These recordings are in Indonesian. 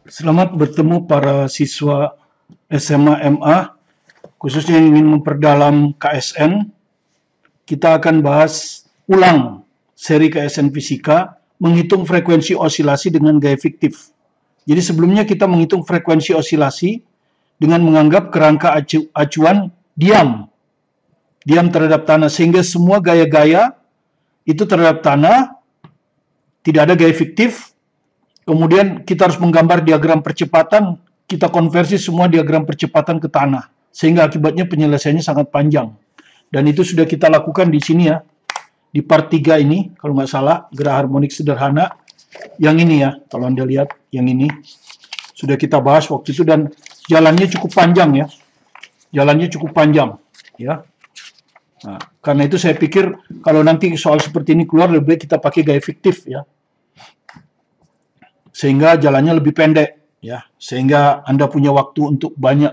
Selamat bertemu para siswa SMA MA, khususnya yang ingin memperdalam KSN. Kita akan bahas ulang seri KSN Fisika, menghitung frekuensi osilasi dengan gaya fiktif. Jadi sebelumnya kita menghitung frekuensi osilasi dengan menganggap kerangka acuan diam terhadap tanah, sehingga semua gaya-gaya itu terhadap tanah, tidak ada gaya fiktif. Kemudian kita harus menggambar diagram percepatan, kita konversi semua diagram percepatan ke tanah, sehingga akibatnya penyelesaiannya sangat panjang. Dan itu sudah kita lakukan di sini ya, di part 3 ini, kalau nggak salah, gerak harmonik sederhana. Yang ini ya, kalau Anda lihat, yang ini, sudah kita bahas waktu itu, dan jalannya cukup panjang ya, jalannya cukup panjang ya. Nah, karena itu saya pikir, kalau nanti soal seperti ini keluar, lebih baik kita pakai gaya fiktif ya, sehingga jalannya lebih pendek ya, sehingga Anda punya waktu untuk banyak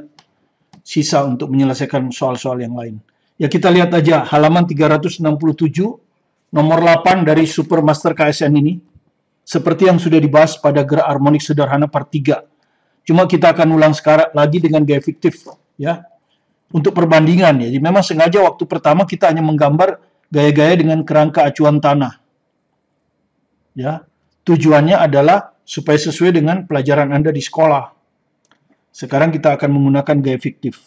sisa untuk menyelesaikan soal-soal yang lain. Ya, kita lihat aja halaman 367 nomor 8 dari Supermaster KSN ini, seperti yang sudah dibahas pada gerak harmonik sederhana part 3. Cuma kita akan ulang sekarang lagi dengan gaya fiktif ya, untuk perbandingan ya. Jadi memang sengaja waktu pertama kita hanya menggambar gaya-gaya dengan kerangka acuan tanah ya. Tujuannya adalah supaya sesuai dengan pelajaran Anda di sekolah. Sekarang kita akan menggunakan gaya fiktif.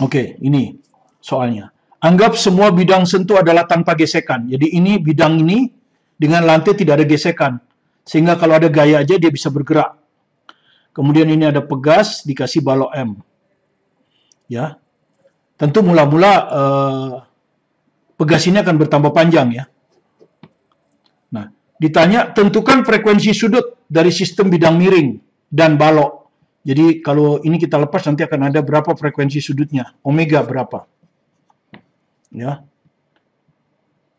Oke, ini soalnya. Anggap semua bidang sentuh adalah tanpa gesekan. Jadi ini bidang ini dengan lantai tidak ada gesekan. Sehingga kalau ada gaya aja dia bisa bergerak. Kemudian ini ada pegas dikasih balok M. Ya. Tentu mula-mula pegas ini akan bertambah panjang ya. Nah, ditanya, tentukan frekuensi sudut dari sistem bidang miring dan balok. Jadi kalau ini kita lepas nanti akan ada berapa frekuensi sudutnya, omega berapa. Ya.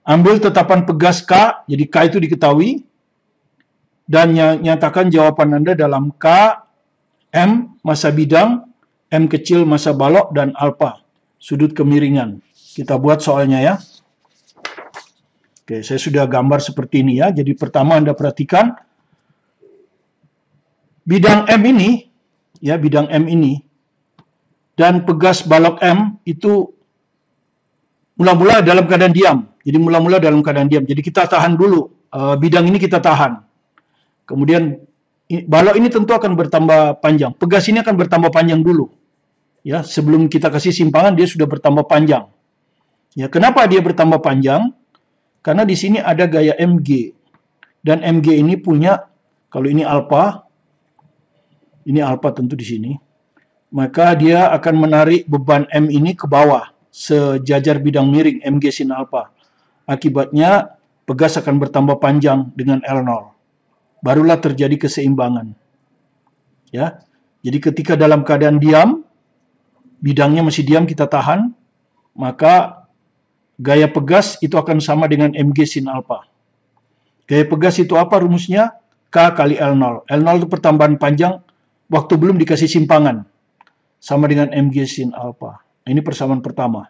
Ambil tetapan pegas K, jadi K itu diketahui, dan nyatakan jawaban Anda dalam K, M, massa bidang, M kecil massa balok, dan alpha, sudut kemiringan. Kita buat soalnya ya. Oke, saya sudah gambar seperti ini ya. Jadi pertama Anda perhatikan bidang M ini, ya bidang M ini, dan pegas balok M itu mula-mula dalam keadaan diam. Jadi mula-mula dalam keadaan diam. Jadi kita tahan dulu, bidang ini kita tahan. Kemudian balok ini tentu akan bertambah panjang. Pegas ini akan bertambah panjang dulu. Ya, sebelum kita kasih simpangan dia sudah bertambah panjang. Ya, kenapa dia bertambah panjang? Karena di sini ada gaya Mg, dan Mg ini punya, kalau ini alpha tentu di sini, maka dia akan menarik beban M ini ke bawah, sejajar bidang miring Mg sin alpha. Akibatnya pegas akan bertambah panjang dengan L0. Barulah terjadi keseimbangan. Ya, jadi ketika dalam keadaan diam, bidangnya masih diam kita tahan, maka gaya pegas itu akan sama dengan Mg sin alpha. Gaya pegas itu apa rumusnya? K kali L0. L0 itu pertambahan panjang waktu belum dikasih simpangan. Sama dengan Mg sin alpha. Ini persamaan pertama.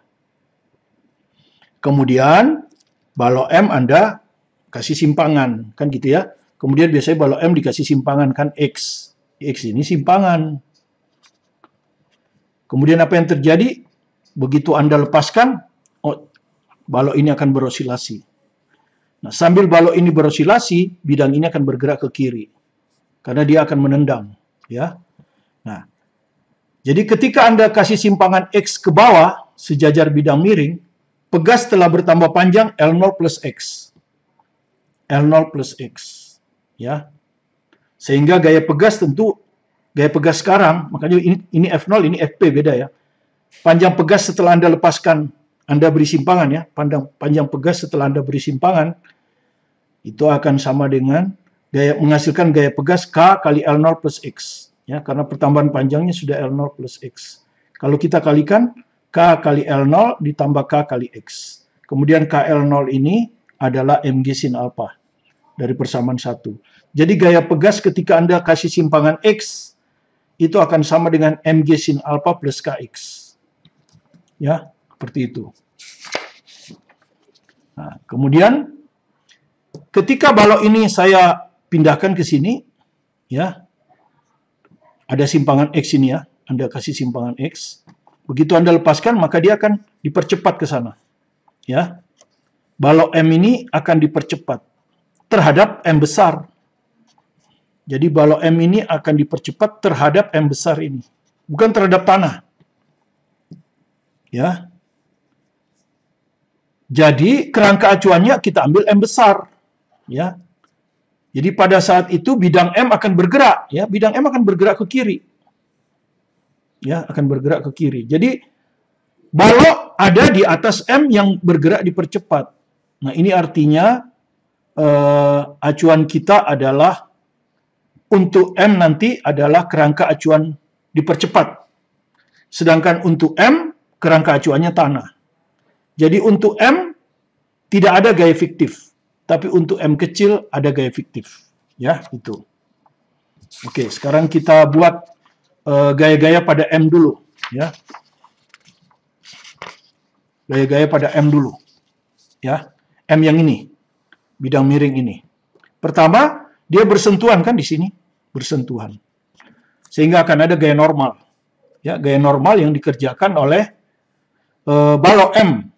Kemudian balok M Anda kasih simpangan, kan gitu ya. Kemudian biasanya balok M dikasih simpangan, kan X. X ini simpangan. Kemudian apa yang terjadi? Begitu Anda lepaskan, balok ini akan berosilasi. Nah, sambil balok ini berosilasi, bidang ini akan bergerak ke kiri. Karena dia akan menendang. Ya. Nah, jadi ketika Anda kasih simpangan X ke bawah, sejajar bidang miring, pegas telah bertambah panjang L0 plus X. L0 plus X. Ya. Sehingga gaya pegas tentu, gaya pegas sekarang, makanya ini F0, ini Fp, beda ya. Panjang pegas setelah Anda lepaskan, Anda beri simpangan ya, panjang pegas setelah Anda beri simpangan, itu akan sama dengan menghasilkan gaya pegas K kali L0 plus X. Ya, karena pertambahan panjangnya sudah L0 plus X. Kalau kita kalikan, K kali L0 ditambah K kali X. Kemudian KL0 ini adalah Mg sin alpha dari persamaan 1. Jadi gaya pegas ketika Anda kasih simpangan X, itu akan sama dengan Mg sin alpha plus Kx. Ya, seperti itu. Nah, kemudian ketika balok ini saya pindahkan ke sini, Ya, ada simpangan X ini ya. Anda kasih simpangan X. Begitu Anda lepaskan, maka dia akan dipercepat ke sana. Ya. Balok M ini akan dipercepat terhadap M besar. Jadi balok M ini akan dipercepat terhadap M besar ini. Bukan terhadap tanah. Ya. Jadi kerangka acuannya kita ambil M besar. Ya. Jadi pada saat itu bidang M akan bergerak. Ya. Bidang M akan bergerak ke kiri. Ya, akan bergerak ke kiri. Jadi balok ada di atas M yang bergerak dipercepat. Nah, ini artinya acuan kita adalah untuk M nanti adalah kerangka acuan dipercepat. Sedangkan untuk M, kerangka acuannya tanah. Jadi untuk M tidak ada gaya fiktif, tapi untuk M kecil ada gaya fiktif. Ya, itu. Oke, sekarang kita buat gaya-gaya pada M dulu. Ya. Gaya-gaya pada M dulu. Ya, M yang ini. Bidang miring ini. Pertama, dia bersentuhan kan di sini, bersentuhan. Sehingga akan ada gaya normal. Ya, gaya normal yang dikerjakan oleh balok M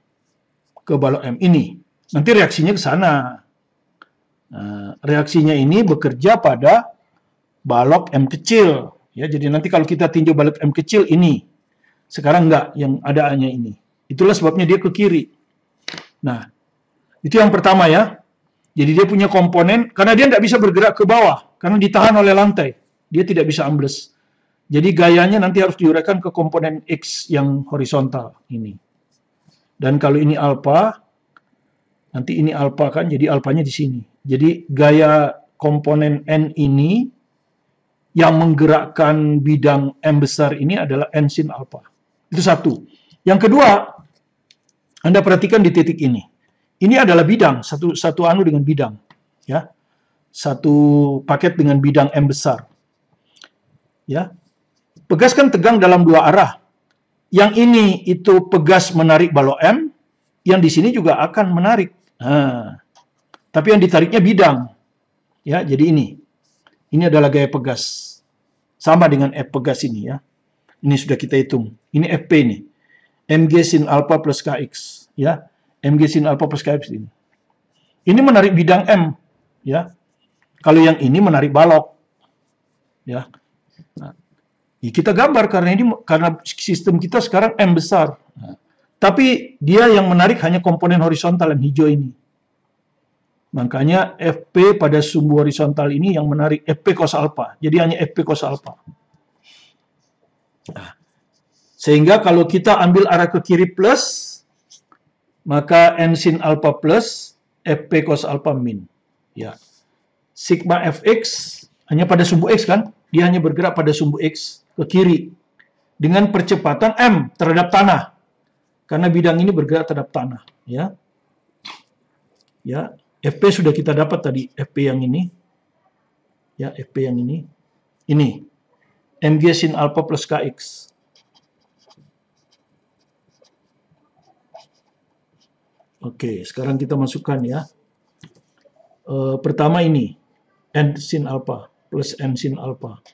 ke balok M ini. Nanti reaksinya ke sana. Nah, reaksinya ini bekerja pada balok M kecil. Ya, jadi nanti kalau kita tinjau balok M kecil ini, sekarang enggak, yang ada hanya ini. Itulah sebabnya dia ke kiri. Nah, itu yang pertama ya. Jadi dia punya komponen, karena dia tidak bisa bergerak ke bawah, karena ditahan oleh lantai. Dia tidak bisa ambles. Jadi gayanya nanti harus diuraikan ke komponen X yang horizontal ini. Dan kalau ini alfa, nanti ini alfa kan, jadi alfanya di sini. Jadi gaya komponen N ini yang menggerakkan bidang M besar ini adalah N sin alfa. Itu satu. Yang kedua, Anda perhatikan di titik ini. Ini adalah bidang, satu anu dengan bidang. Ya. Satu paket dengan bidang M besar. Ya. Pegas kan tegang dalam dua arah. Yang ini itu pegas menarik balok M, yang di sini juga akan menarik. Nah, tapi yang ditariknya bidang. Ya, jadi ini. Ini adalah gaya pegas. Sama dengan F pegas ini ya. Ini sudah kita hitung. Ini FP ini. Mg sin alpha plus Kx. Ya. Mg sin alpha plus Kx ini. Ini menarik bidang M. Ya. Kalau yang ini menarik balok. Ya. Nah, ya kita gambar karena sistem kita sekarang M besar. Nah, tapi dia yang menarik hanya komponen horizontal yang hijau ini. Makanya Fp pada sumbu horizontal ini yang menarik Fp cos alpha. Jadi hanya Fp cos alpha. Nah, sehingga kalau kita ambil arah ke kiri plus, maka N sin alpha plus Fp cos alpha min. Ya. Sigma Fx hanya pada sumbu X kan? Dia hanya bergerak pada sumbu X ke kiri. Dengan percepatan M terhadap tanah. Karena bidang ini bergerak terhadap tanah. Ya. Ya. Fp sudah kita dapat tadi. Fp yang ini. Ya, Fp yang ini. Ini. Mg sin alpha plus Kx. Oke, sekarang kita masukkan ya. Pertama ini. N sin alpha plus M sin alpha.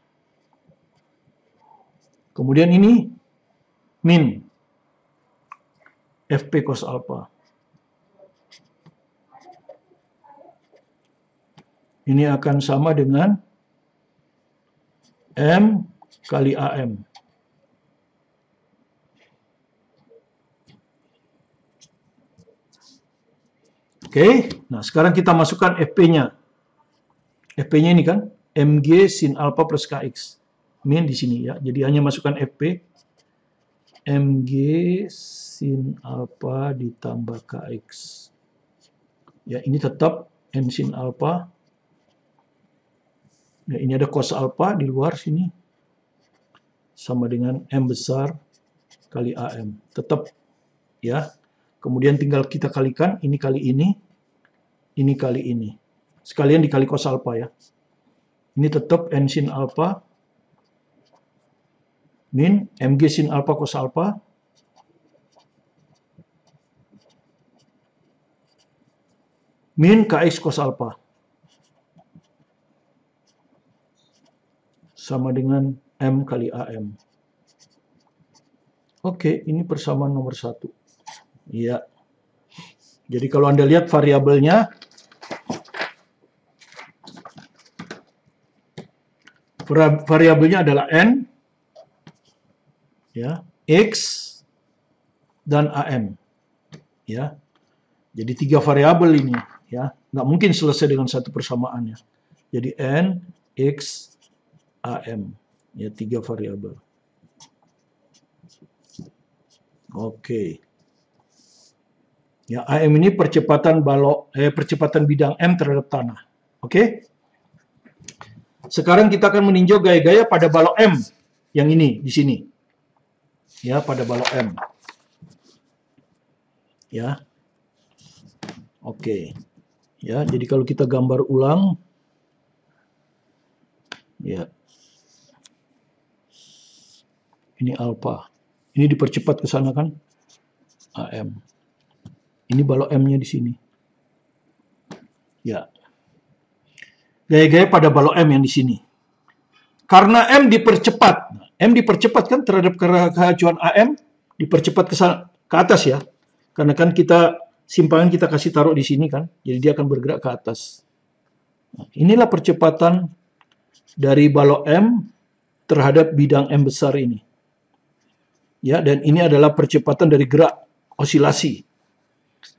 Kemudian ini min Fp cos alpha. Ini akan sama dengan M kali AM. Oke, nah sekarang kita masukkan Fp-nya. Fp-nya ini kan Mg sin alpha plus Kx. Min di sini ya. Jadi hanya masukkan Fp. Mg sin alpha ditambah Kx. Ya, ini tetap M sin alpha. Ya, ini ada cos alpha di luar sini. Sama dengan M besar kali AM. Tetap ya. Kemudian tinggal kita kalikan ini kali ini kali ini. Sekalian dikali cos alpha ya. Ini tetap N sin alpha min Mg sin alpha cos alpha min Kx cos alpha. sama dengan M kali AM. Oke, ini persamaan nomor 1. Ya. Jadi kalau Anda lihat variabelnya, adalah N, ya, X, dan AM. Ya. Jadi 3 variabel ini, ya. Nggak mungkin selesai dengan satu persamaannya. Jadi N, X, AM. Ya, 3 variabel. Oke. Ya, AM ini percepatan bidang M terhadap tanah. Oke? Sekarang kita akan meninjau gaya-gaya pada balok M yang ini di sini. Ya, pada balok M. Ya. Oke. Ya, jadi kalau kita gambar ulang, ya. Ini alfa. Ini dipercepat ke sana kan? AM. Ini balok M-nya di sini. Ya. Gaya-gaya pada balok M yang di sini. Karena M dipercepat kan terhadap kehajuan AM, dipercepat ke atas ya. Karena kan simpangan kita kasih taruh di sini kan, jadi dia akan bergerak ke atas. Nah, inilah percepatan dari balok M terhadap bidang M besar ini. Ya, dan ini adalah percepatan dari gerak osilasi.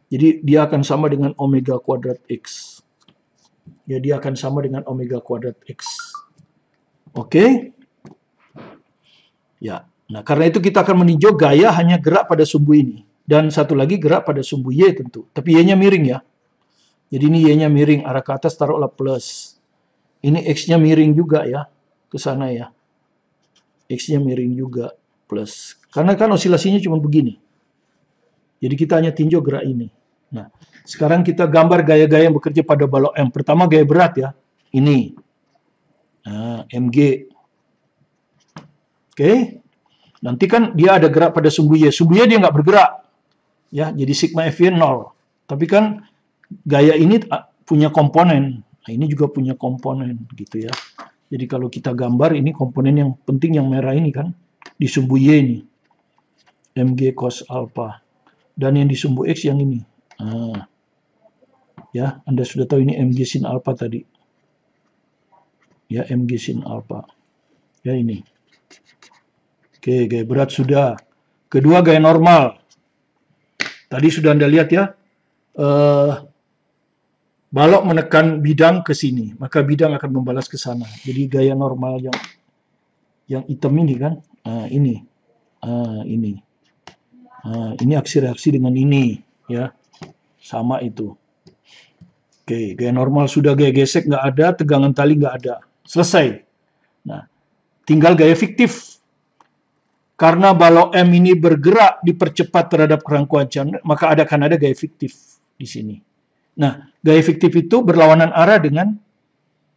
Jadi dia akan sama dengan omega kuadrat X. Ya, dia akan sama dengan omega kuadrat X. Oke? Ya. Nah, karena itu kita akan meninjau gaya hanya gerak pada sumbu ini. Dan satu lagi gerak pada sumbu Y tentu. Tapi Y-nya miring ya. Jadi ini Y-nya miring. Arah ke atas taruhlah plus. Ini X-nya miring juga ya. Ke sana ya. X-nya miring juga plus. Karena kan osilasinya cuma begini. Jadi kita hanya tinjau gerak ini. Nah, sekarang kita gambar gaya-gaya yang bekerja pada balok M. Pertama gaya berat ya. Ini. Nah, MG. Oke. Nanti kan dia ada gerak pada sumbu Y. Sumbu Y dia nggak bergerak. Ya, jadi sigma FY 0. Tapi kan gaya ini punya komponen. Nah, ini juga punya komponen gitu ya. Jadi kalau kita gambar ini komponen yang penting yang merah ini kan di sumbu Y ini. MG cos alpha. Dan yang di sumbu X yang ini. Nah, ya, Anda sudah tahu ini MG sin alpha tadi. Ya, MG sin alpha. Ya, ini. Oke, gaya berat sudah. Kedua, gaya normal. Tadi sudah Anda lihat ya. Balok menekan bidang ke sini, maka bidang akan membalas ke sana. Jadi gaya normal yang hitam ini kan, ini. Ini aksi reaksi dengan ini, ya, sama itu. Oke, gaya normal sudah, gaya gesek nggak ada, tegangan tali nggak ada, selesai. Nah, tinggal gaya fiktif. Karena balok M ini bergerak dipercepat terhadap kerangka acan, maka akan ada gaya fiktif di sini. Nah, gaya fiktif itu berlawanan arah dengan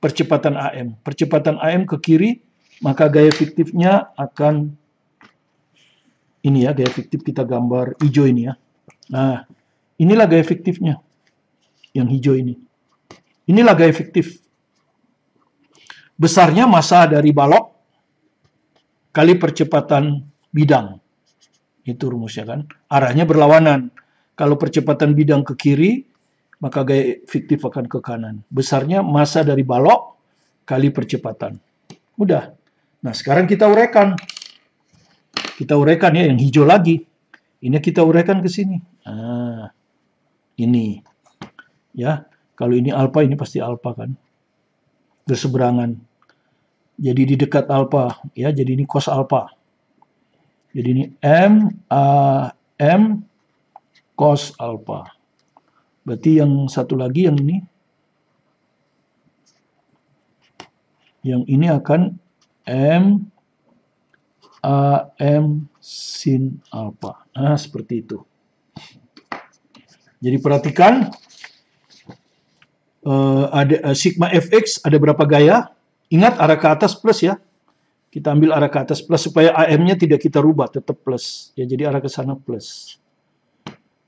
percepatan AM. Percepatan AM ke kiri, maka gaya fiktifnya akan ini ya, gaya fiktif kita gambar hijau ini ya. Nah, inilah gaya fiktifnya. Yang hijau ini. Inilah gaya fiktif. Besarnya massa dari balok kali percepatan bidang. Itu rumusnya kan. Arahnya berlawanan. Kalau percepatan bidang ke kiri, maka gaya fiktif akan ke kanan. Besarnya massa dari balok kali percepatan. Udah. Nah, sekarang kita uraikan. Kita uraikan ya, yang hijau lagi. Ini kita uraikan ke sini. Nah, ini. Ya, kalau ini alfa, ini pasti alfa kan. Berseberangan. Jadi di dekat alfa. Ya, jadi ini cos alfa. Jadi ini M cos alfa. Berarti yang satu lagi yang ini. Yang ini akan M sin alpha. Nah, seperti itu. Jadi perhatikan ada sigma fx ada berapa gaya? Ingat arah ke atas plus ya. Kita ambil arah ke atas plus supaya AM-nya tidak kita rubah, tetap plus. Ya, jadi arah ke sana plus.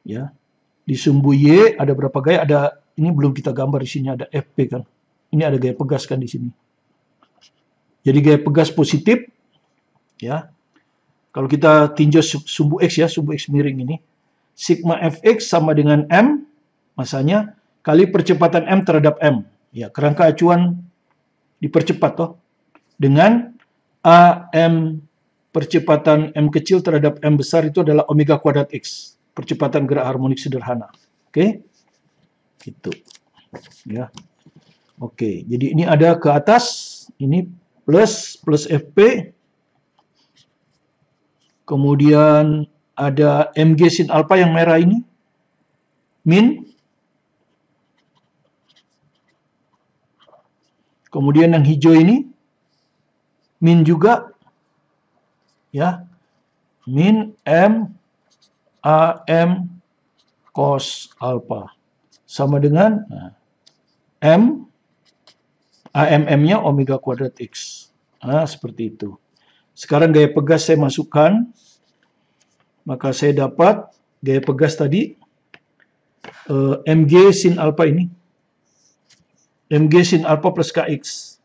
Ya. Di sumbu Y ada berapa gaya? Ini belum kita gambar di sini ada FP kan. Ini ada gaya pegas kan di sini. Jadi gaya pegas positif, ya. Kalau kita tinjau sumbu X ya, sumbu X miring ini, sigma Fx sama dengan M, masanya, kali percepatan M terhadap M. Ya, kerangka acuan dipercepat toh, dengan AM percepatan M kecil terhadap M besar itu adalah omega kuadrat X. Percepatan gerak harmonik sederhana. Oke? Gitu. Ya. Oke, jadi ini ada ke atas, ini plus Fp, kemudian ada Mg sin alpha yang merah ini, min, kemudian yang hijau ini, min juga, ya, min M AM cos alpha, sama dengan M, AMM-nya omega kuadrat X. Nah, seperti itu. Sekarang gaya pegas saya masukkan, maka saya dapat gaya pegas tadi, Mg sin alpha ini, Mg sin alpha plus Kx,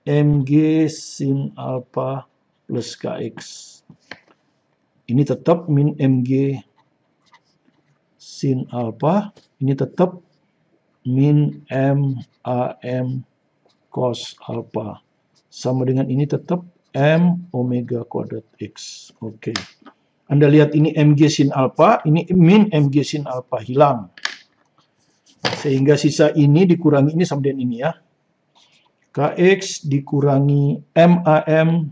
Mg sin alpha plus Kx. Ini tetap min Mg sin alpha, ini tetap min M AM cos alpha, sama dengan ini tetap M omega kuadrat X. Oke. Anda lihat ini Mg sin alpha, ini min Mg sin alpha, hilang. Sehingga sisa ini dikurangi ini sama dengan ini ya. Kx dikurangi MAM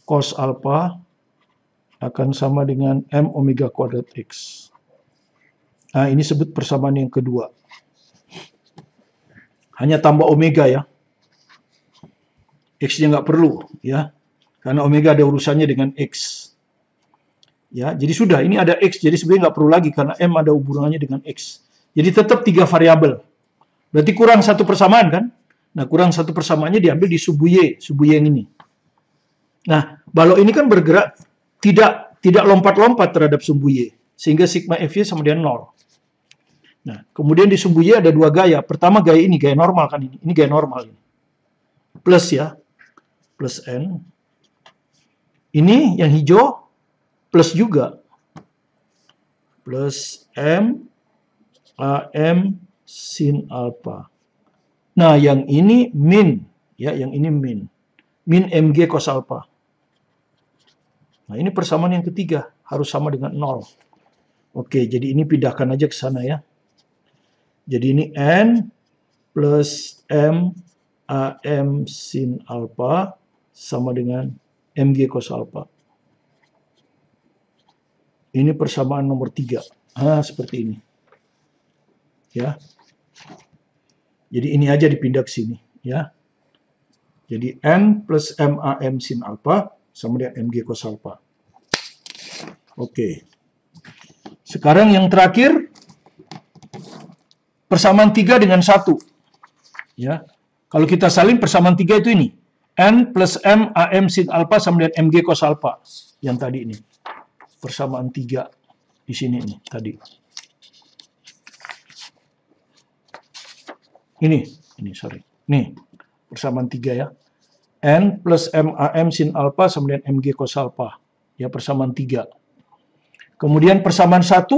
cos alpha akan sama dengan M omega kuadrat X. Nah, ini sebut persamaan yang kedua. Hanya tambah omega ya. X-nya nggak perlu ya. Karena omega ada urusannya dengan X. Ya, jadi sudah, ini ada X, jadi sebenarnya nggak perlu lagi karena M ada hubungannya dengan X. Jadi tetap 3 variabel. Berarti kurang satu persamaan kan? Nah, kurang satu persamaannya diambil di sumbu Y yang ini. Nah, balok ini kan bergerak tidak lompat-lompat terhadap sumbu Y, sehingga sigma Fy sama dengan 0. Nah, kemudian di sumbu Y ada 2 gaya. Pertama gaya ini, gaya normal kan ini. Ini gaya normal ini. Plus ya. Plus N. Ini yang hijau plus juga. Plus M AM sin alpha. Nah, yang ini min. Ya, yang ini min. Min Mg cos alpha. Nah, ini persamaan yang ketiga. Harus sama dengan 0. Oke, jadi ini pindahkan aja ke sana ya. Jadi ini N plus M AM sin alpha sama dengan Mg cos alpha. Ini persamaan nomor 3. Nah, seperti ini. Ya. Jadi ini aja dipindah ke sini. Ya. Jadi N plus MAM sin alpha sama dengan Mg cos alpha. Oke. Sekarang yang terakhir, persamaan 3 dengan 1. Ya. Kalau kita salin persamaan 3 itu ini. N plus M AM sin alpha sama dengan Mg cos alpha. Yang tadi ini. Persamaan 3 di sini nih tadi. Ini sorry. Nih, persamaan 3 ya. N plus M AM sin alpha sama dengan Mg cos alpha. Ya, persamaan 3. Kemudian persamaan 1.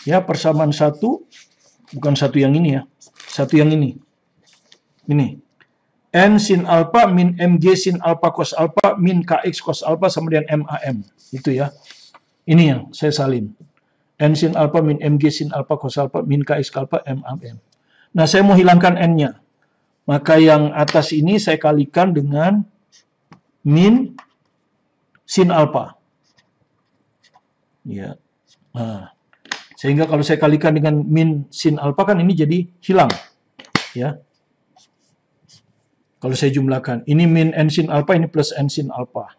Ya, persamaan 1. Bukan satu yang ini ya. Satu yang ini. Ini. N sin alpha min Mg sin alpha cos alpha min Kx cos alpha sama dengan MAM. Itu ya. Ini yang saya salin. N sin alpha min Mg sin alpha cos alpha min Kx alpha MAM. Nah, saya mau hilangkan N-nya. Maka yang atas ini saya kalikan dengan min sin alpha. Ya. Nah, sehingga kalau saya kalikan dengan min sin alpha kan ini jadi hilang. Ya. Kalau saya jumlahkan, ini min n sin alpha, ini plus n sin alpha.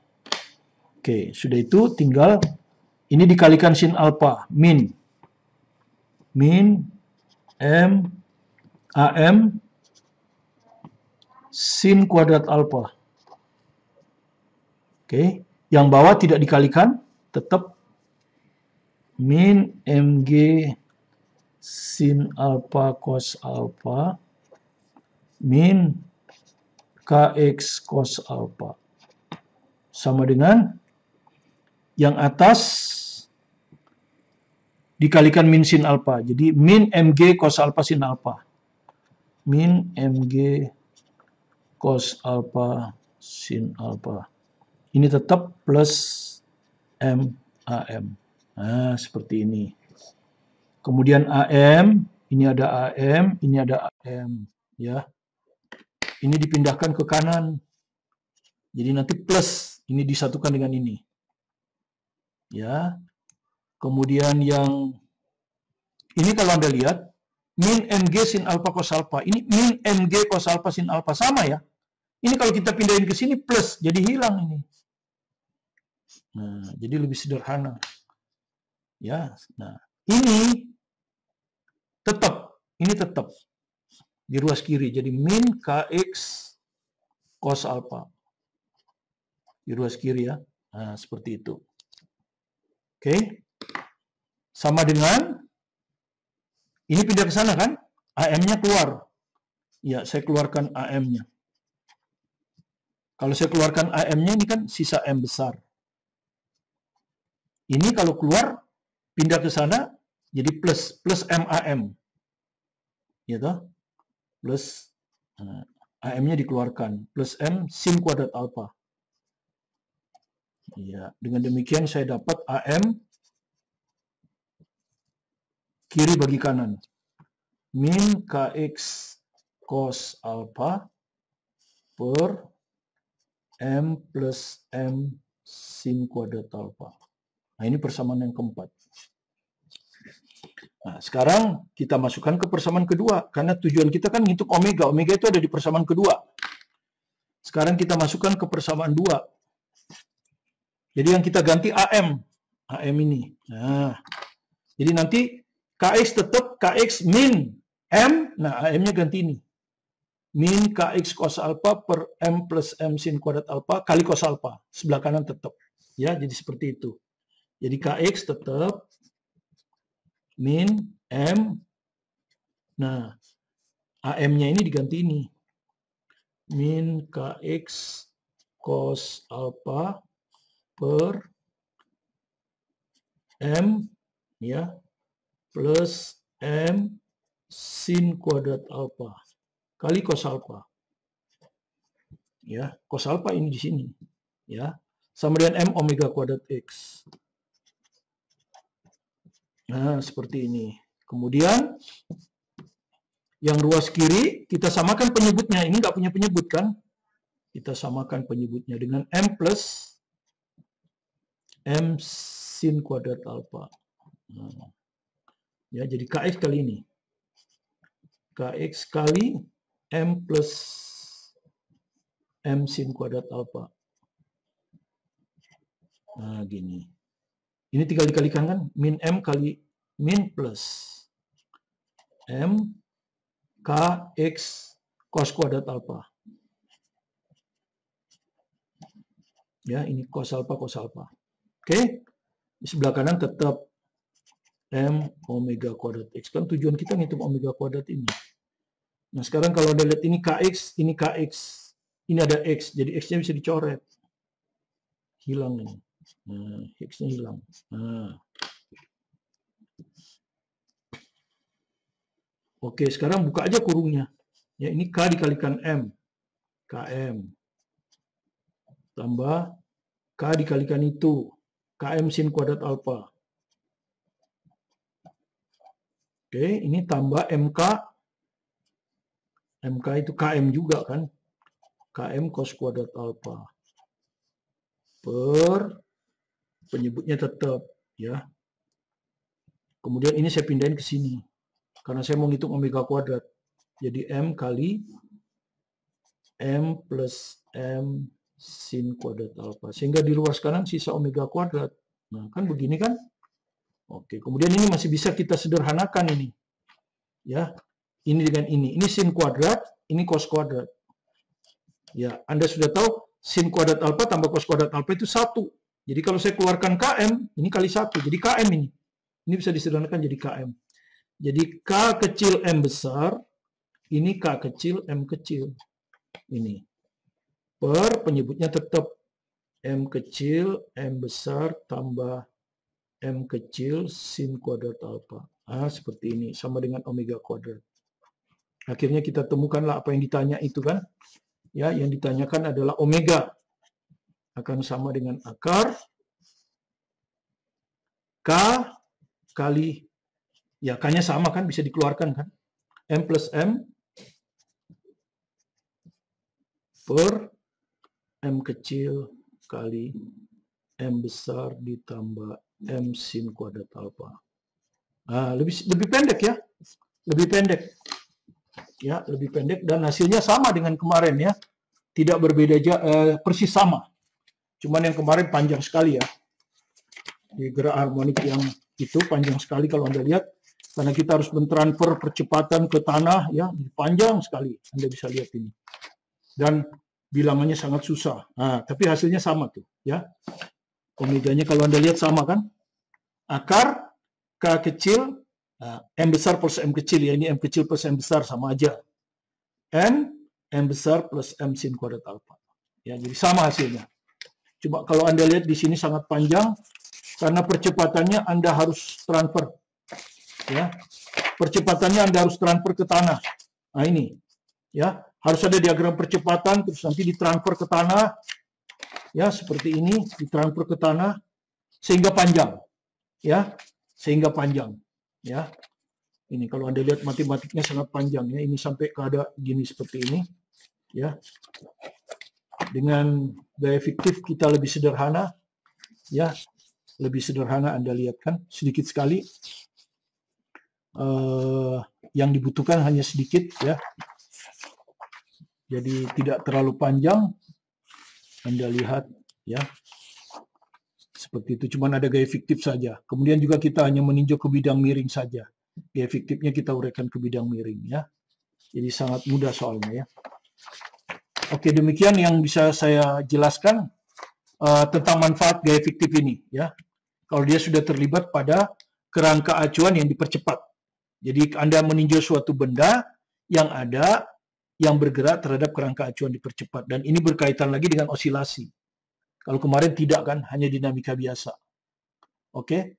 Oke, sudah itu tinggal ini dikalikan sin alpha, min M AM sin kuadrat alpha. Oke, yang bawah tidak dikalikan, tetap min Mg sin alpha cos alpha min Kx cos alpha. Sama dengan yang atas dikalikan min sin alpha. Jadi min mg cos alpha sin alpha. Min mg cos alpha sin alpha. Ini tetap plus m am. Nah, seperti ini. Kemudian am, ini ada am, ini ada am, ya. Ini dipindahkan ke kanan. Jadi nanti plus, ini disatukan dengan ini. Ya. Kemudian yang ini kalau Anda lihat, min mg sin alpha cos alpha. Ini min mg cos alpha sin alpha. Sama ya. Ini kalau kita pindahin ke sini plus, jadi hilang ini. Nah, jadi lebih sederhana. Ya, nah, ini tetap di ruas kiri. Jadi min kx cos alpha. Di ruas kiri ya. Nah, seperti itu. Oke. Sama dengan ini pindah ke sana kan? AM-nya keluar. Ya, saya keluarkan AM-nya. Kalau saya keluarkan AM-nya ini kan sisa M besar. Ini kalau keluar pindah ke sana jadi plus MAM. Ya toh? Plus AM-nya dikeluarkan, plus M sin kuadrat alpha. Ya, dengan demikian saya dapat AM kiri bagi kanan. Min Kx cos alpha per M plus M sin kuadrat alpha. Nah, ini persamaan yang keempat. Nah, sekarang kita masukkan ke persamaan kedua. Karena tujuan kita kan ngitung omega. Omega itu ada di persamaan kedua. Sekarang kita masukkan ke persamaan 2. Jadi yang kita ganti AM. AM ini. Nah, jadi nanti Kx tetap Kx min M. Nah, AM-nya ganti ini. Min Kx cos alpha per M plus M sin kuadrat alpha kali cos alpha. Sebelah kanan tetap. Ya, jadi seperti itu. Jadi Kx tetap min M. Nah, AM-nya ini diganti ini. Min Kx cos alpha per M ya plus M sin kuadrat alpha kali cos alpha. Ya, cos alpha ini di sini. Ya, sama dengan M omega kuadrat X. Nah, seperti ini. Kemudian, yang ruas kiri, kita samakan penyebutnya. Ini nggak punya penyebut, kan? Kita samakan penyebutnya dengan M plus M sin kuadrat alpha. Nah, ya, jadi Kx kali ini. Kx kali M plus M sin kuadrat alpha. Nah, gini. Ini tinggal dikalikan kan? Min M kali min plus M Kx cos kuadrat alpha. Ya, ini cos alpha, cos alpha. Oke? Di sebelah kanan tetap M omega kuadrat X. Kan tujuan kita ngitung omega kuadrat ini. Nah, sekarang kalau Anda lihat ini Kx, ini Kx. Ini ada X, jadi X-nya bisa dicoret. Hilang ini. Nah, X-nya hilang. Nah. Oke, sekarang buka aja kurungnya. Ya, ini K dikalikan M. KM. Tambah K dikalikan itu. KM sin kuadrat alpha. Oke, ini tambah MK. MK itu KM juga kan. KM cos kuadrat alpha. Per penyebutnya tetap. Ya. Kemudian ini saya pindahin ke sini. Karena saya mau ngitung omega kuadrat. Jadi M kali M plus M sin kuadrat alpha. Sehingga di ruas kanan sisa omega kuadrat. Nah, kan begini kan? Oke, kemudian ini masih bisa kita sederhanakan ini. Ya, ini dengan ini. Ini sin kuadrat, ini cos kuadrat. Ya, Anda sudah tahu sin kuadrat alpha tambah cos kuadrat alpha itu 1. Jadi kalau saya keluarkan KM, ini kali 1. Jadi KM ini. Ini bisa disederhanakan jadi KM. Jadi K kecil M besar, ini K kecil M kecil. Ini. per penyebutnya tetap M kecil, M besar, tambah M kecil, sin kuadrat alfa. Seperti ini, sama dengan omega kuadrat. Akhirnya kita temukanlah apa yang ditanya itu kan. Ya, yang ditanyakan adalah omega akan sama dengan akar K kali, ya K-nya sama kan, bisa dikeluarkan kan. M plus M per M kecil kali M besar ditambah M sin kuadrat alfa. Lebih pendek ya. Lebih pendek. Ya, lebih pendek dan hasilnya sama dengan kemarin ya. Tidak berbeda persis sama. Cuman yang kemarin panjang sekali ya. Di gerak harmonik yang itu panjang sekali kalau Anda lihat. Karena kita harus mentransfer percepatan ke tanah ya, panjang sekali. Anda bisa lihat ini. Dan bilangannya sangat susah. Tapi hasilnya sama tuh, ya. Omeganya kalau Anda lihat sama kan? Akar K kecil, M besar plus M kecil ya. Ini M kecil plus M besar sama aja. M besar plus M sin kuadrat alfa. Ya, jadi sama hasilnya. Coba kalau Anda lihat di sini sangat panjang karena percepatannya Anda harus transfer. Ya. Percepatannya Anda harus transfer ke tanah. Ini. Ya, harus ada diagram percepatan terus nanti ditransfer ke tanah. Ya, seperti ini, ditransfer ke tanah sehingga panjang. Ya, sehingga panjang. Ya. Ini kalau Anda lihat matematiknya sangat panjang ya. Ini sampai keadaan gini seperti ini. Ya. Dengan gaya fiktif kita lebih sederhana. Ya. Lebih sederhana Anda lihat kan, sedikit sekali. Yang dibutuhkan hanya sedikit ya. Jadi tidak terlalu panjang. Anda lihat ya. Seperti itu, cuma ada gaya fiktif saja. Kemudian juga kita hanya meninjau ke bidang miring saja. Gaya fiktifnya kita uraikan ke bidang miring ya. Jadi sangat mudah soalnya ya. Oke, demikian yang bisa saya jelaskan tentang manfaat gaya fiktif ini ya. Kalau dia sudah terlibat pada kerangka acuan yang dipercepat. Jadi Anda meninjau suatu benda yang ada yang bergerak terhadap kerangka acuan dipercepat. Dan ini berkaitan lagi dengan osilasi. Kalau kemarin tidak kan, hanya dinamika biasa. Oke,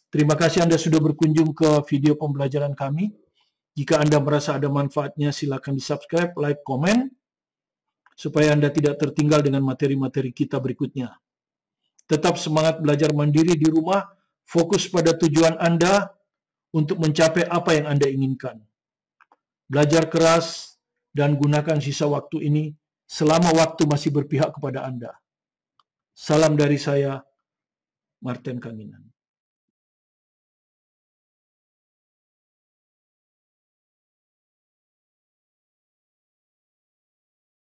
terima kasih Anda sudah berkunjung ke video pembelajaran kami. Jika Anda merasa ada manfaatnya, silakan di-subscribe, like, komen, supaya Anda tidak tertinggal dengan materi-materi kita berikutnya. Tetap semangat belajar mandiri di rumah, fokus pada tujuan Anda untuk mencapai apa yang Anda inginkan. Belajar keras dan gunakan sisa waktu ini selama waktu masih berpihak kepada Anda. Salam dari saya, Martin Kanginan.